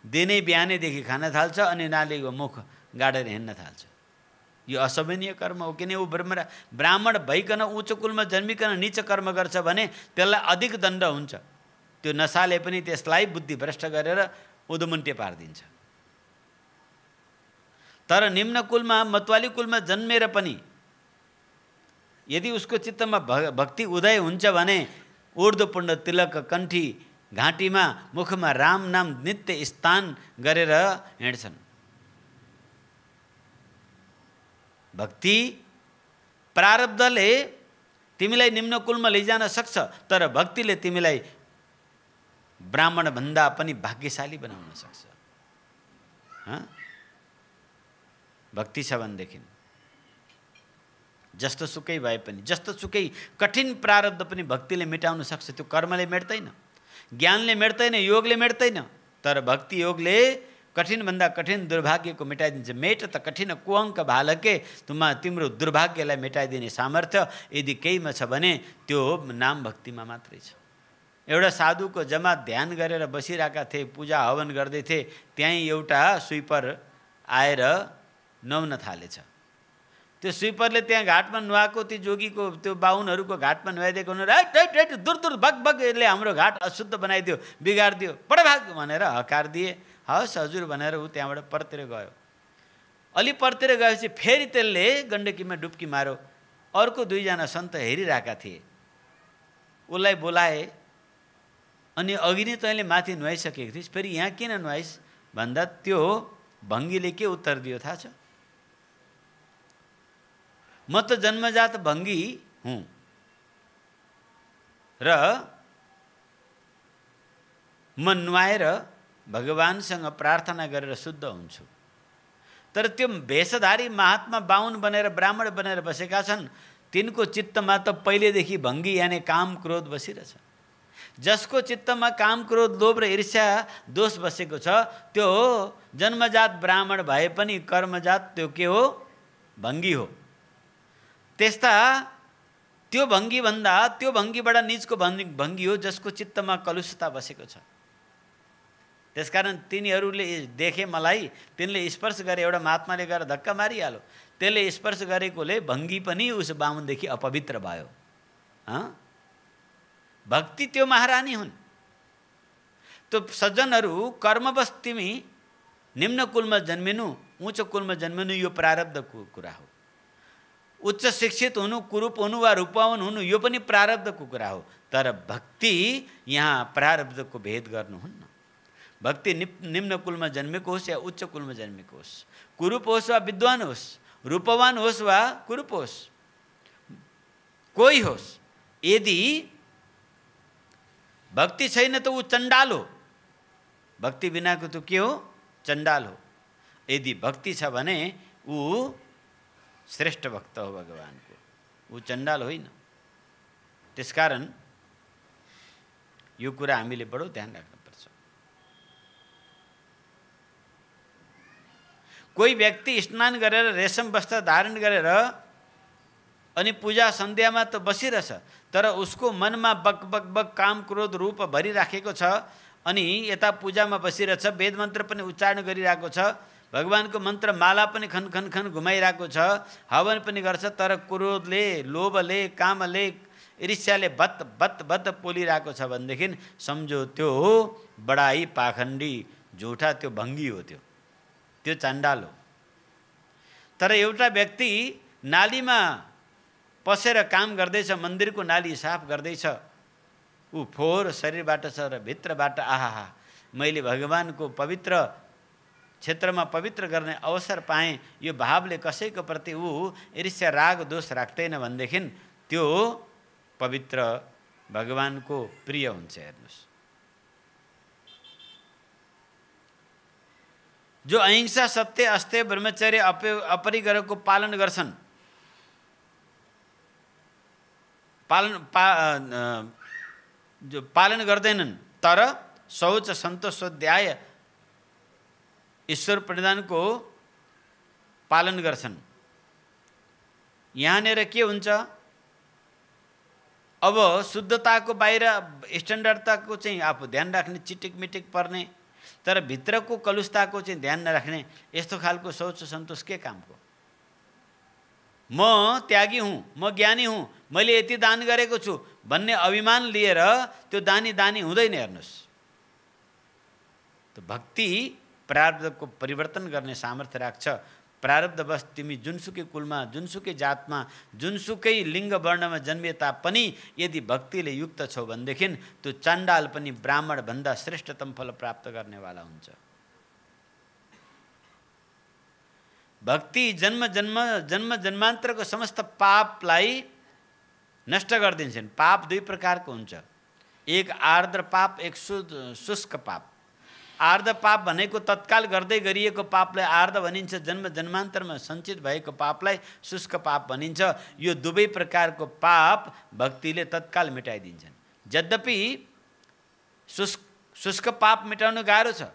दिनै बिहानैदेखि खान थाल्छ अनि नालीको मुख गाडेर हिँड्न थाल्छ। यो अशोभनीय कर्म हो। किन ऊ ब्राह्मण भइकन उच्च कुलमा जन्मिकन नीच कर्म गर्छ भने त्यसलाई अधिक दण्ड हुन्छ। त्यो नशाले पनि त्यसलाई बुद्धि भ्रष्ट गरेर उदमुन्टे पारिदिन्छ। तर निम्न कुलमा, मतवाली कुलमा जन्मेर पनि यदि उसको चित्तमा भक्ति उदय हुन्छ भने ऊर्ध्वपुण्ड तिलक कण्ठी घाँटीमा मुखमा राम नाम नित्य स्थान गरेर हिँड्छन्। भक्ति प्रारब्धले तिमीलाई निम्न कुलमा लैजान सक्छ, तर भक्तिले तिमीलाई ब्राह्मण भन्दा पनि भाग्यशाली बनाउन सक्छ। भक्ति छ भनेदेखि जस्तो सुकै भए पनि, जस्तो सुकै कठिन प्रारब्ध पनि भक्तिले मेटाउन सक्छ। त्यो कर्मले मेट्दैन, ज्ञानले मेट्दैन, योगले मेट्दैन, तर भक्ति योगले कठिनभन्दा कठिन दुर्भाग्यको मेटाइदिन्छ। मेट त कठिन कुअङ्क भालके तिम्रो दुर्भाग्यलाई मेटाइदिने सामर्थ्य यदि केहीमा छ भने त्यो नाम भक्तिमा मात्रै छ। एउटा साधुको जम्मा ध्यान गरेर बसिरहेका थिए, पूजा हवन गर्दै थिए। त्यहीँ एउटा स्विपर आएर नुहाउन थालेछ। त्यो स्विपरले त्यहाँ घाटमा नुहाएको त्यो जोगीको त्यो बाहुनहरूको घाटमा नुहाइदिएको हुनु, दूर दूर बग बग, यसले हाम्रो घाट अशुद्ध बनाइदियो, बिगारिदियो, पडभाग भनेर हकार दिए। हस् हजुर भनेर ऊ त्यहाँबाट परतिर गयो। अलि परतिर गएपछि फेरि त्यसले गण्डकीमा डुब्की मार्यो। अर्को दुईजना सन्त हेरिरहेका थिए। उसलाई बोलाए अनि अघि नै तैँले माथि नुहाइसकेको थिइस्, फेरि यहाँ किन नुहाइस् भन्दा त्यो भङ्गीले के उत्तर दियो थाहा छ? म त जन्मजात भङ्गी हुँ र म नुहाएर भगवानसँग प्रार्थना गरेर शुद्ध हुन्छु। तर त्यो वेशधारी महात्मा बाहुन बनेर ब्राह्मण बनेर बसेका छन्, तिनको चित्तमा त पहिलेदेखि भङ्गी यानि काम क्रोध बसिरहेछ। जसको चित्तमा काम क्रोध लोभ र ईर्ष्या दोष बसेको छ, त्यो जन्मजात ब्राह्मण भए पनि कर्मजात त्यो के हो? भङ्गी हो। त्यस्ता त्यो भङ्गी भन्दा त्यो भङ्गीबाट निजको भङ्गी हो जसको चित्तमा कलुषता बसेको छ। त्यसकारण तिनीहरूले देखे मलाई, तिनले स्पर्श गरे, एउटा महात्माले गएर धक्का मारिहाल्यो, त्यसले स्पर्श गरेकोले भङ्गी पनि उस बाहुनदेखि अपवित्र भयो। भक्ति त्यो महारानी हुन्। त्यो सज्जनहरू कर्मवश तिमी निम्न कुलमा जन्मिनु, उच्च कुलमा जन्मिनु यो प्रारब्धको कुरा हो। उच्च शिक्षित हुनु, कुरूप हुनु वा रूपवान हुनु यो पनि प्रारब्धको कुरा हो। तर भक्ति यहाँ प्रारब्धको भेद गर्नुहुन्न। भक्ति निम्न कुलमा जन्मेको होस् या उच्च कुलमा जन्मेको होस्, कुरूप होस् वा विद्वान होस्, रूपवान होस् वा कुरूप होस्, कोही होस्, यदि भक्ति छैन त ऊ चण्डाल हो। भक्ति बिनाको त के हो? चण्डाल हो। यदि भक्ति छ भने ऊ श्रेष्ठ भक्त हो भगवानको, ऊ चण्डाल होइन। त्यसकारण यो कुरा हामीले बडो ध्यान राख्नुपर्छ। कोही व्यक्ति स्नान गरेर रेशम वस्त्र धारण गरेर अनि पूजा सन्ध्यामा त बसिरहेछ, तर उसको मनमा बक बक बक काम क्रोध रूप भरिराखेको छ, अनि यता पूजामा बसिरहेछ, वेद मन्त्र पनि उच्चारण गरिरहेको छ, भगवानको मन्त्र माला पनि खन खन खन घुमाइरहेको छ, हवन पनि गर्छ, तर क्रोधले, लोभले, कामले, ईर्ष्याले बत बत बत पोलिरहेको छ भनेदेखि सम्झो त्यो हो बडाई पाखण्डी झुठा, त्यो भङ्गी हो, त्यो चण्डाल हो। तर एउटा व्यक्ति नालीमा पसेर काम गर्दैछ, मन्दिरको नाली साफ गर्दैछ, ऊ फोहोर शरीरबाट छ र भित्रबाट आहा मैले भगवानको पवित्र क्षेत्रमा पवित्र गर्ने अवसर पाएँ, यो भावले कसैको प्रति ऊ ईर्ष्या राग दोष राख्दैन भनेदेखि त्यो पवित्र भगवानको प्रिय हुन्छ। हेर्नुहोस्, जो अहिंसा, सत्य, अस्तेय, ब्रह्मचर्य, अपरिग्रहको पालन गर्छन्, जो पालन गर्दैनन् तर शौच, सन्तोष, स्वाध्याय, ईश्वर प्रणिधानको पालन गर्छन्, यहाँनिर के हुन्छ? अब शुद्धताको बाहिर स्ट्यान्डर्डताको चाहिँ आफू ध्यान राख्ने, चिटिक मिटिक पर्ने, तर भित्रको कलुषताको चाहिँ ध्यान नराख्ने, यस्तो खालको शौच सन्तोष के कामको? म त्यागी हुँ, म ज्ञानी हुँ, मैले यति दान गरेको छु भन्ने अभिमान लिएर त्यो दानी दानी हुँदैन। हेर्नुहोस्, त भक्ति प्रारब्धको परिवर्तन गर्ने सामर्थ्य राख्छ। प्रारब्धवश तिमी जुनसुकै कुलमा, जुनसुकै जातमा, जुनसुकै लिङ्ग वर्णमा जन्मिए तापनि यदि भक्तिले युक्त छौ भनेदेखि त्यो चण्डाल पनि ब्राह्मण भन्दा श्रेष्ठतम फल प्राप्त गर्नेवाला हुन्छ। भक्ति जन्म जन्मान्तरको समस्त पापलाई नष्ट गरिदिन्छन्। पाप दुई प्रकारको हुन्छ, एक आर्द्र पाप, एक शुष्क पाप। आर्द्र पाप भनेको तत्काल गर्दै गरिएको पापलाई आर्द्र भनिन्छ, जन्म जन्मान्तरमा सञ्चित भएको पापलाई शुष्क पाप भनिन्छ। यो दुवै प्रकारको पाप भक्तिले तत्काल मेटाइदिन्छन्। यद्यपि शुष्क पाप मेटाउनु गाह्रो छ।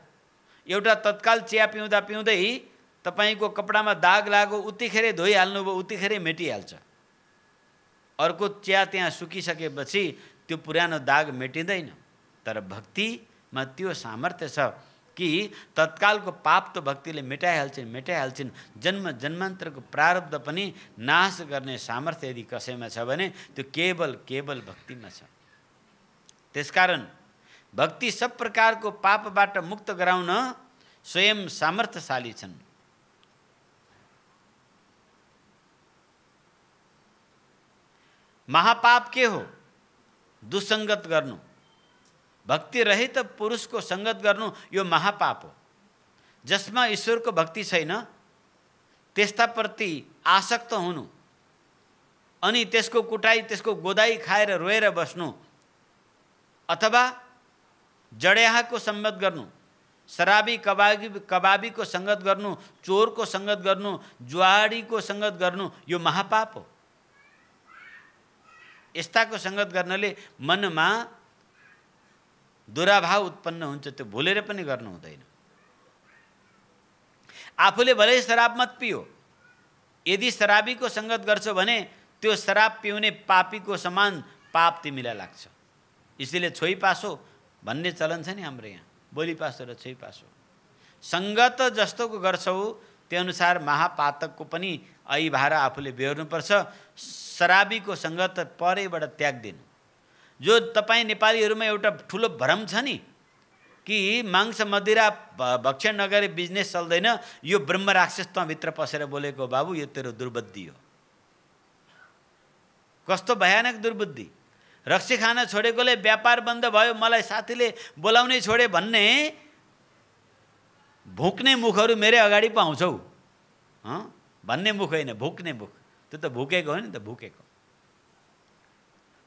एउटा तत्काल चिया पिउँदा पिउँदै तपाईको कपडामा दाग लाग्यो, उतिखेरै धोइहाल्नुभयो, उतिखेरै मेटिहाल्छ। अर्को चिया त्यहाँ सुकिसकेपछि त्यो पुरानो दाग मेटिँदैन। तर भक्तिमा त्यो सामर्थ्य छ कि तत्कालको पाप त भक्तिले मेटाइहाल्छन्। जन्म जन्मान्तरको प्रारब्ध पनि नाश गर्ने सामर्थ्य यदि कसैमा छ भने त्यो केवल भक्तिमा छ। त्यसकारण भक्ति सब प्रकारको पापबाट मुक्त गराउन स्वयं सामर्थ्यशाली छन्। महापाप के हो? दुसंगत गर्नु। भक्ति रहित पुरुषको संगत गर्नु यो महापाप हो। जसमा ईश्वरको भक्ति छैन त्यस्ताप्रति आसक्त हुनु अनि त्यसको कुटाई, त्यसको गोदाई खाएर रोएर बस्नु, अथवा जड्याहाको सम्बन्ध गर्नु, शराबी कबाबीको संगत गर्नु, चोरको संगत गर्नु, जुवाडीको संगत गर्नु यो महापाप हो। यस्ताको संगत गर्नाले मनमा दुराभाव उत्पन्न हुन्छ, त्यो भुलेर पनि गर्नु हुँदैन। आफूले भले शराब मत पियो, यदि शराबीको संगत गर्छौ भने त्यो शराब पिउने पापीको समान पाप तिमीलाई लाग्छ। इसलिए छोई पासो भन्ने चलन छ नि हाम्रो यहाँ, बोली पासो र छोई पासो। संगत जस्तोको गर्छौ त्यो अनुसार महापातकको पनि भार आफूले बेहोर्नुपर्छ। शराबीको संगत परैबाट त्याग्दिनु। जो तपाईँ नेपालीहरूमा एउटा ठुलो भ्रम छ नि कि मांस मदिरा भक्षण नगरे बिजनेस चल्दैन, यो ब्रह्म राक्षस तँभित्र पसेर बोलेको बाबु, यो तेरो दुर्बुद्धि हो। कस्तो भयानक दुर्बुद्धि। रक्सी खान छोडेकोले व्यापार बन्द भयो, मलाई साथीले बोलाउनै छोडे भन्ने भुक्ने मुखहरू मेरै अगाडि पाउँछौ भन्ने मुख होइन, भुक्ने मुख। त्यो त भुकेको हो नि त, भुकेको।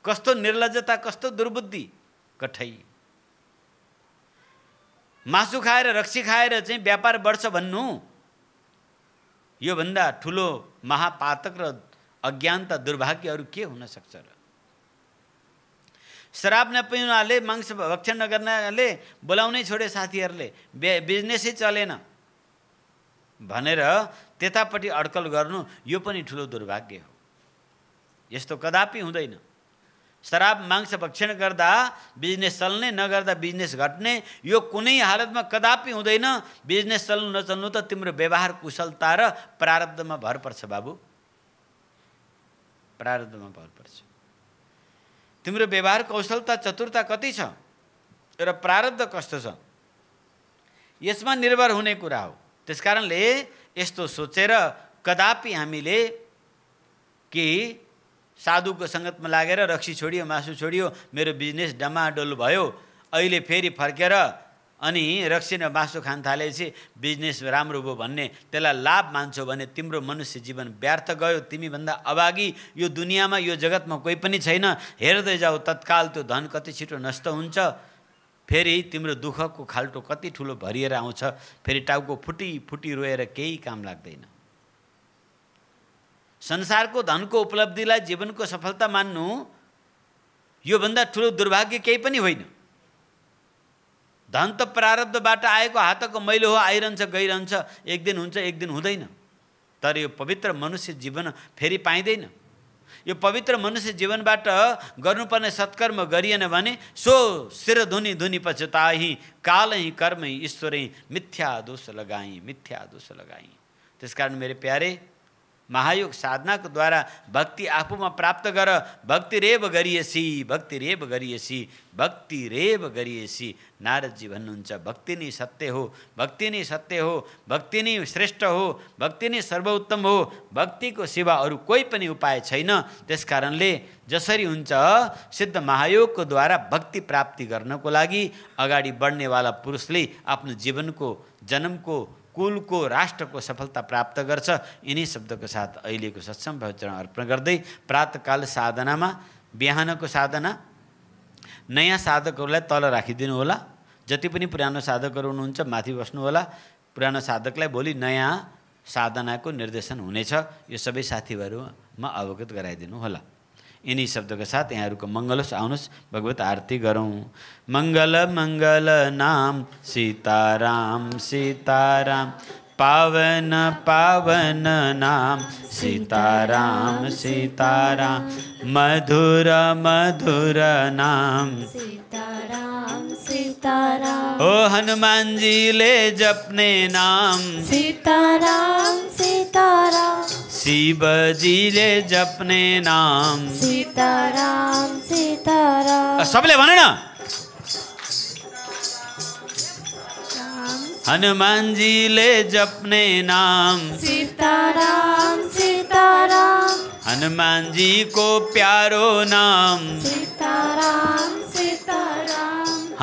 कस्तो निर्लज्जता, कस्तो दुर्बुद्धि कठै। मासु खाएर रक्सी खाएर चाहिँ व्यापार बढ्छ भन्नु, यो भन्दा ठुलो महापातक र अज्ञानता दुर्भाग्य अरू के हुन सक्छ र। शराब नपिउनाले, मांस भक्षण नगर्नाले बोलाउनै छोडे साथीहरूले, बिजनेसै चलेन भनेर त्यतापट्टि अड्कल गर्नु, यो पनि ठुलो दुर्भाग्य हो। यस्तो कदापि हुँदैन। शराब मांस भक्षण गर्दा बिजनेस चल्ने, नगर्दा बिजनेस घट्ने, यो कुनै हालतमा कदापि हुँदैन। बिजनेस चल्नु नचल्नु त तिम्रो व्यवहार कुशलता र प्रारब्धमा भर पर्छ बाबु, प्रारब्धमा भर पर्छ। तिम्रो व्यवहार कौशलता चतुरता कति छ र प्रारब्ध कस्तो छ, यसमा निर्भर हुने कुरा हो। त्यसकारणले यस्तो सोचेर कदापि हामीले कि साधुको संगतमा लागेर रक्सी छोडियो, मासु छोडियो, मेरो बिजनेस डमाडोल भयो, अहिले फेरि फर्केर अनि रक्सी र मासु खान थालेपछि बिजनेस राम्रो भयो भन्ने, त्यसलाई लाभ मान्छौ भने तिम्रो मनुष्य जीवन व्यर्थ गयो। तिमीभन्दा अभागी यो दुनियाँमा, यो जगतमा कोही पनि छैन। हेर्दै जाऊ, तत्काल त्यो धन कति छिटो नष्ट हुन्छ। फेरि तिम्रो दुःखको खाल्टो कति ठुलो भरिएर आउँछ। फेरि टाउको फुटी फुटी रोएर केही काम लाग्दैन। संसारको धनको उपलब्धिलाई जीवनको सफलता मान्नु, योभन्दा ठुलो दुर्भाग्य केही पनि होइन। धन त प्रारब्धबाट आएको हातको मैलो हो, आइरहन्छ गइरहन्छ, एक दिन हुन्छ एक दिन हुँदैन। तर यो पवित्र मनुष्य जीवन फेरि पाइँदैन। यो पवित्र मनुष्य जीवनबाट गर्नुपर्ने सत्कर्म गरिएन भने सो सिर धुनी धुनी पछताही, कालै कर्मै ईश्वरै मिथ्या दोष लगाई, मिथ्या दोष लगाई। त्यसकारण मेरे प्यारे, महायोग साधनाको द्वारा भक्ति आफूमा प्राप्त गर। भक्ति रेव गरिएसी, भक्ति रेव गरिएसी, भक्ति रेव गरिएसी। नारदजी भन्नुहुन्छ भक्ति नै सत्य हो, भक्ति नै सत्य हो, भक्ति नै श्रेष्ठ हो, भक्ति नै सर्वोत्तम हो। भक्तिको सिवा अरू कोही पनि उपाय छैन। त्यसकारणले जसरी हुन्छ सिद्ध महायोगको द्वारा भक्ति प्राप्ति गर्नको लागि अगाडि बढ्नेवाला पुरुषले आफ्नो जीवनको, जन्मको, कुलको, राष्ट्रको सफलता प्राप्त गर्छ। यिनी शब्दको साथ अहिलेको सत्सङ्ग भजन अर्पण गर्दै प्रातःकाल साधनामा, बिहानको साधना नयाँ साधकहरूलाई तल राखिदिनु होला। जति पनि पुरानो साधकहरू हुनुहुन्छ माथि बस्नु होला। पुरानो साधकलाई भोलि नयाँ साधनाको निर्देशन हुनेछ, यो सबै साथीभाइहरूमा अवगत गराइदिनु होला। यिनी शब्दको साथ यहाँहरूको मङ्गल होस्। आउनुहोस् भगवत आरती गरौँ। मङ्गल मङ्गल नाम सीताराम सीताराम, पावन पावन नाम सीताराम सीताराम, मधुर मधुर नाम सीताराम सीताराम। ओ हनुमान जी ले जपने नाम सीताराम सीताराम, शिव जी ले जपने नाम सीताराम सीताराम। सबले भने न, हनुमान जी ले जपने नाम सीताराम सीताराम, हनुमान जी को प्यारो नाम सीताराम सीताराम।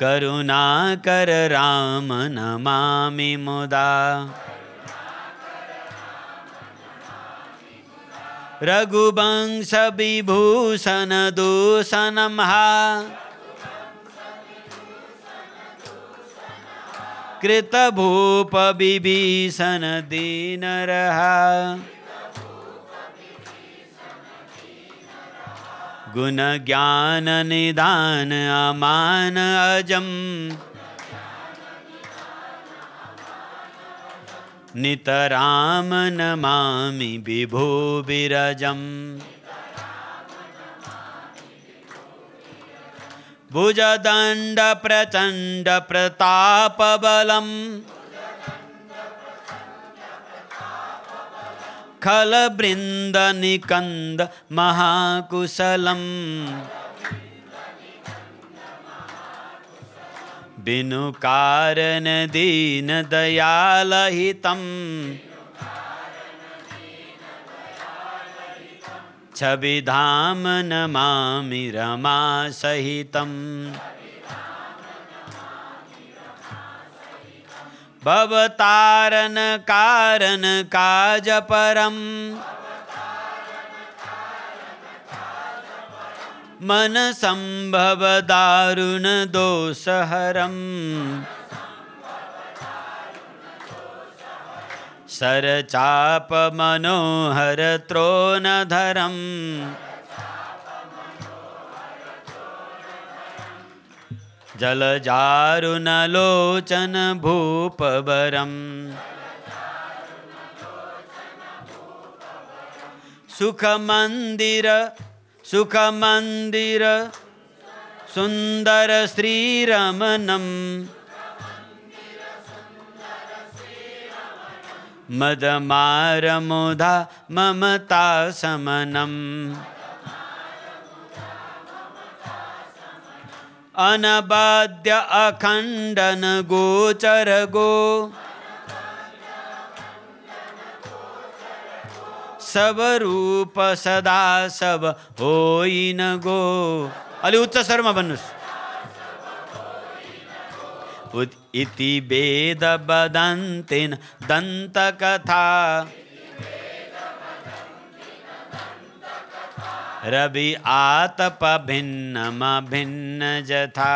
करुणाकर राम नमामि मुदा रघुवंश विभूषण दूषणं कृतभूप विभीषण दीनरहा गुण ज्ञान निधान अमान अजम नितराम नमामि विभो विरजम भुजदंड प्रचंड प्रताप बलम खल बृंद निकंद महाकुशलम बिनु कारण दीन दयाल हितम छवि धाम नमामि रमा सहितम भवतारण कारण काज परम मन संभव दारुण दोषहरम सरचाप मनोहर त्रोणधरम जलजारुणलोचन भूपवरम सुख मंदिर सुंदर श्रीरमणम मदमार मुधा ममता समनम अनबाद्य अखंडन गोचर गो सब रूप सदा सब होई न गो अलि उच्च स्वरमा भन्नुस् इति वेद वदन्तेन दन्त कथा रवि आतप भिन्नम भिन्न जथा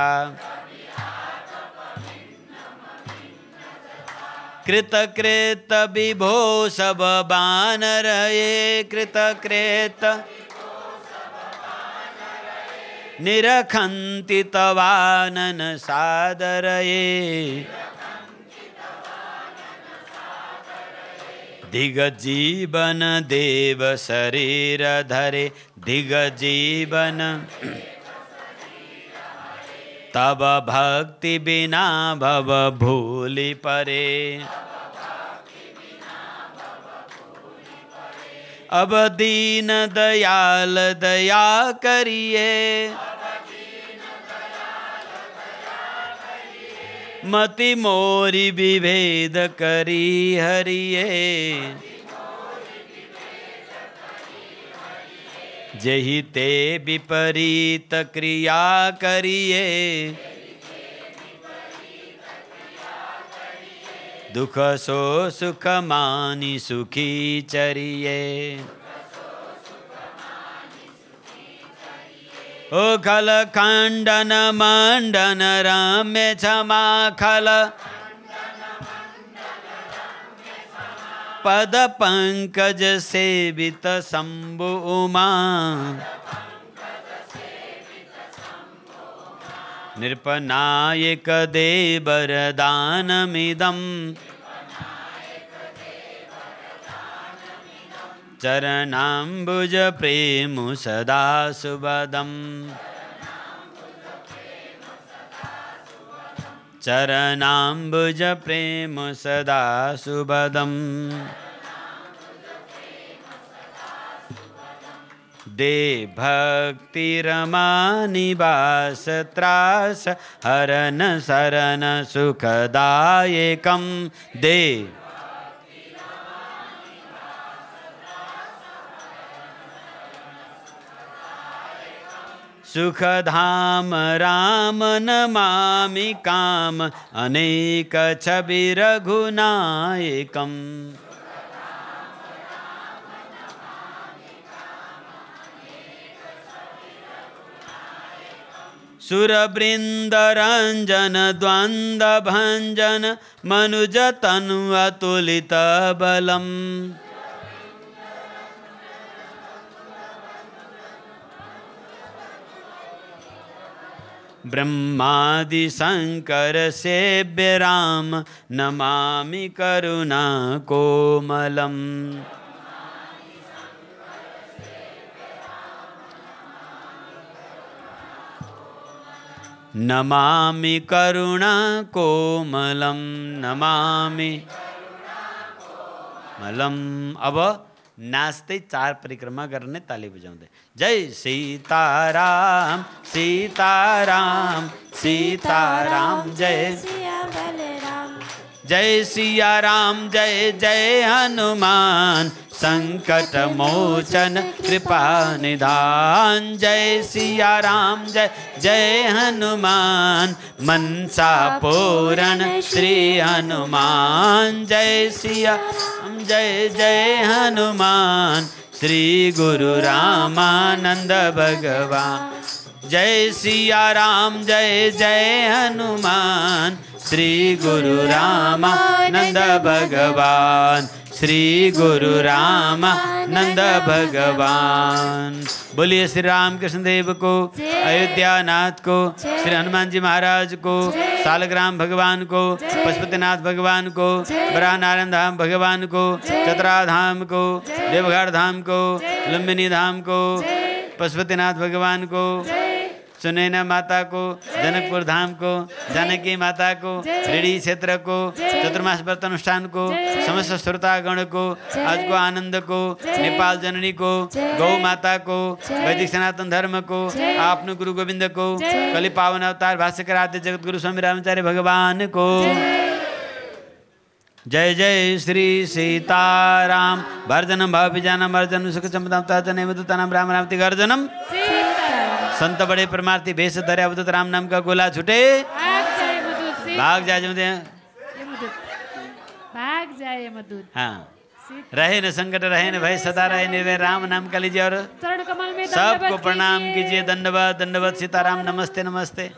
कृत कृत विभो सब बानरये कृत कृत निरखन्ति तवानन सादरये दिग जीवन देव शरीर धरे दिग जीवन तब भक्ति बिना भव भूलि परे अब दीन दयाल दया करिए मति मोरी विभेद करी हरिये जहि ते विपरीत क्रिया करिए दुख सो सुख मानी सुखी चरिए ओ खल खंडन मंडन रम्य क्षमा खल पद पंकज सेवित शंभु उमा नृपनायक देवर दानमिदं चरणाम्बुज प्रेमु सदा सुबदम् चरणाम्बुज प्रेमु सदा सुबदम् दे भक्ति रमा निवास त्रास हरन शरण सुखदायकं दे सुखधाम राम नमामि काम अनेक छवि रघुनायकम् सुरवृंद रंजन द्वंद्व भंजन मनुज तनु अतुलित बलम ब्रह्मादि शंकर सेव्य राम नमामि करुणा कोमलम नमामि करुणा कोमलम नमामि मलम। अब नाच्दै 4 परिक्रमा गर्ने ताली बजाउँदै जय सीताराम सीताराम सीताराम जय जय सिया राम जय जय हनुमान संकट मोचन कृपा निधान जय सिया राम जय जय हनुमान मनसा पूरण श्री हनुमान जय सिया राम जय जय हनुमान श्री गुरु रामानंद भगवान जय सिया राम जय जय हनुमान श्री गुरु रामानंद भगवान श्री गुरु रामानंद भगवान। बोलिए श्री राम कृष्ण देव को, अयोध्या नाथ को, श्री हनुमान जी महाराज को, सालग्राम भगवान को, पशुपतिनाथ भगवान को, बराहनारायण धाम भगवान को, चतरा धाम को, देवघर धाम को, लुम्बिनी धाम को, पशुपतिनाथ भगवान को, सुनैना माता को, जनकपुर धाम को, जानकी माता को, रेडी क्षेत्र को, चतुर्मास व्रत अनुष्ठान को, समस्त श्रोतागण को, आज को आनंद को, नेपाल जननी को, गौ माता को, वैदिक सनातन धर्म को, आपने गुरु गोविंद को, कलि पावन अवतार भाष्यकर आद्य जगत गुरु स्वामी रामाचार्य भगवान को जय जय श्री सीताराम। भर्जनम भावभिजानम अर्जनम सुख चंपदाम ताजने मधुतानाम राम रामति गर्जनम। संत बड़े परमार्थी भेष धरे अवधूत राम नाम का गोला छूटे भाग जाए मधुर। हाँ, रहे न संकट रहे न भय सदा रहे निर्भय राम नाम का लीजिए और सबको प्रणाम कीजिए। दंडवत दंडवत सीताराम नमस्ते नमस्ते।